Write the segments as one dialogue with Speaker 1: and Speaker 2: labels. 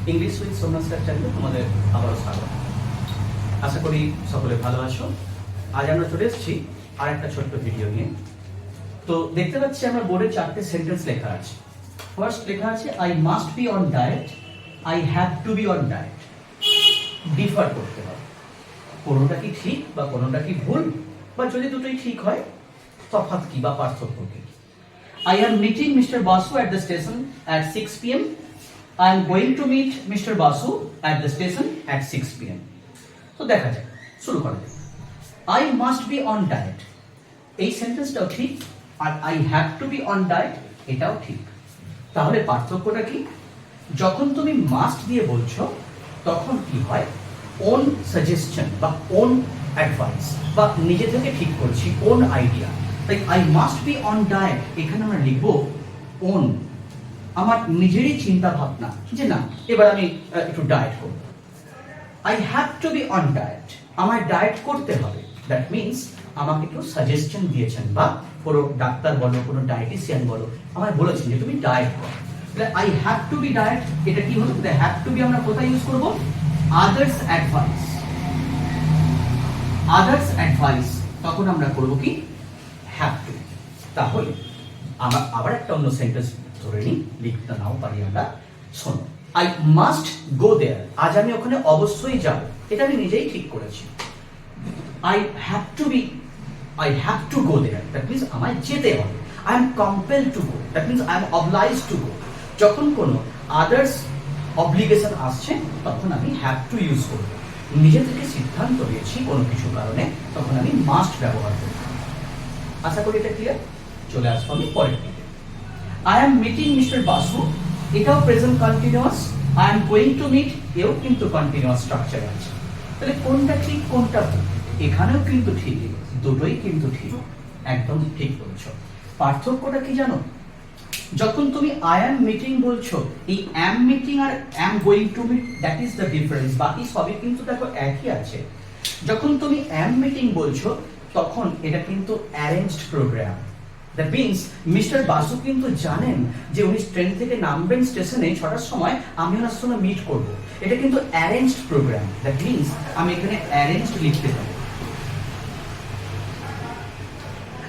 Speaker 1: English with Somnath sir চ্যানেলে তোমাদের আবারও স্বাগত। আশা করি সকলে ভালো আছো। আজ আমরা চলে এসেছি আর একটা ছোট্ট ভিডিও নিয়ে। তো দেখতে পাচ্ছি আমরা বোর্ডে 4টে সেন্টেন্স লেখা আছে। ফার্স্ট লেখা আছে I must be on diet, I have to be on diet. Differ করতে হবে, কোনোটা কি ঠিক বা কোনোটা কি ভুল, বা যদি দুটোই ঠিক হয় তফাৎ কি বা পার্থক্য কি। I am meeting Mr. Basu at the station at 6 p.m. I am going to meet Mr. Basu at the station at 6 p.m. তো দেখা যাক, শুরু করা যাক। I must be on diet, এই সেন্টেন্সটাও ঠিক, আর I have to be on diet এটাও ঠিক। তাহলে পার্থক্যটা কি? যখন তুমি মাস্ট দিয়ে বলছো তখন কি হয়, ওন সাজেশন বা ওন অ্যাডভাইস বা নিজে থেকে ঠিক করছি, ওন আইডিয়া। তাই I must be on diet, এখানে আমরা লিখব ওন, আমার নিজেরই চিন্তা ভাবনা যে না এবার আমি একটু ডায়েট করব। I have to be on diet, আমার ডায়েট করতে হবে। দ্যাট মিনস আমাকে কেউ সাজেশন দিয়েছেন, বা কোনো ডাক্তার বলো, কোনো ডায়েটিশিয়ান বলো, আমায় বলেছেন যে তুমি ডায়েট করো। তাহলে I have to be diet, এটা কি হলো? হ্যাভ টু বি আমরা কোথায় ইউজ করব? Others advice. আদার্স অ্যাডভাইস তখন আমরা করব কি? Have to. তাহলে আমরা আবার একটা অন্য সেন্টেন্স ধরে নিই, লিখতে নাও পারি আমরা। শোনো, আই মাস্ট গো দেয়ার, আজ আমি ওখানে অবশ্যই যাব, এটা আমি নিজেই ঠিক করেছি। I have to be, I have to go there, that means আমায় যেতে হবে। I am compelled to go, that means I am obliged to go. যখন কোনো আদার্স অব্লিগেশন আসছে তখন আমি হ্যাভ টু ইউজ করব। নিজে থেকে সিদ্ধান্ত নিয়েছি কোনো কিছু কারণে, তখন আমি মাস্ট ব্যবহার করব। আশা করি এটা ক্লিয়ার। চলে আসবো আমি পরের দিকে। I am meeting mister Basu, এটাও present continuous. I am going to meet, এও কিন্তু কন্টিনিউয়াস স্ট্রাকচার আছে। তাহলে কোনটা ঠিক কোনটা ভুল? এখানেও কিন্তু ঠিক, দুটোই কিন্তু ঠিক, একদম ঠিক বলছো। পার্থক্যটা কি জানো? যখন তুমি আই এম মিটিং বলছো, এই অ্যাম মিটিং আর am going to meet, that is the difference. বাকি সবই কিন্তু দেখো একই আছে। যখন তুমি অ্যাম মিটিং বলছো তখন এটা কিন্তু arranged programme. That means mister Basu কিন্তু জানেন যে উনি ট্রেন থেকে নামবেন স্টেশনে 6টার সময়, আমি ওনার সঙ্গে মিট করব। এটা কিন্তু অ্যারেঞ্জড প্রোগ্রাম। দ্যাট মিনস আমি এখানে অ্যারেঞ্জড লিখতে পারি।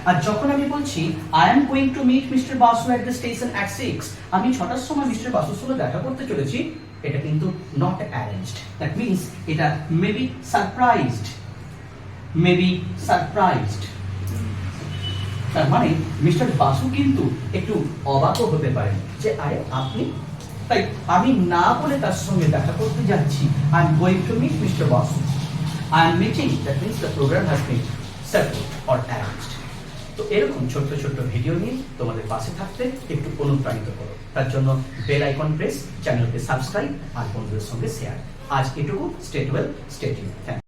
Speaker 1: আর যখন আমি বলছি I am going to meet mister Basu at the station at 6, আমি 6টার সময় মিস্টার বাসুর সঙ্গে দেখা করতে চলেছি, এটা কিন্তু নট অ্যারেঞ্জড। দ্যাট মিনস এটা মেবি সারপ্রাইজড, মেবি সারপ্রাইজড। তার মানে মিস্টার বাসু কিন্তু একটু অবাকও হতে পারেন যে আরে আপনি, তাই আমি না বলে তার সঙ্গে দেখা করতে যাচ্ছি। I am going to meet mister Basu, I am meeting, that means the programme has been settled or arranged. তো এরকম ছোট্ট ছোট্ট ভিডিও নিয়ে তোমাদের পাশে থাকতে একটু অনুপ্রাণিত করো। তার জন্য বেল আইকন প্রেস, চ্যানেলকে সাবস্ক্রাইব আর বন্ধুদের সঙ্গে শেয়ার। আজ এটুকু। Stay well, stay tuned. Thank you.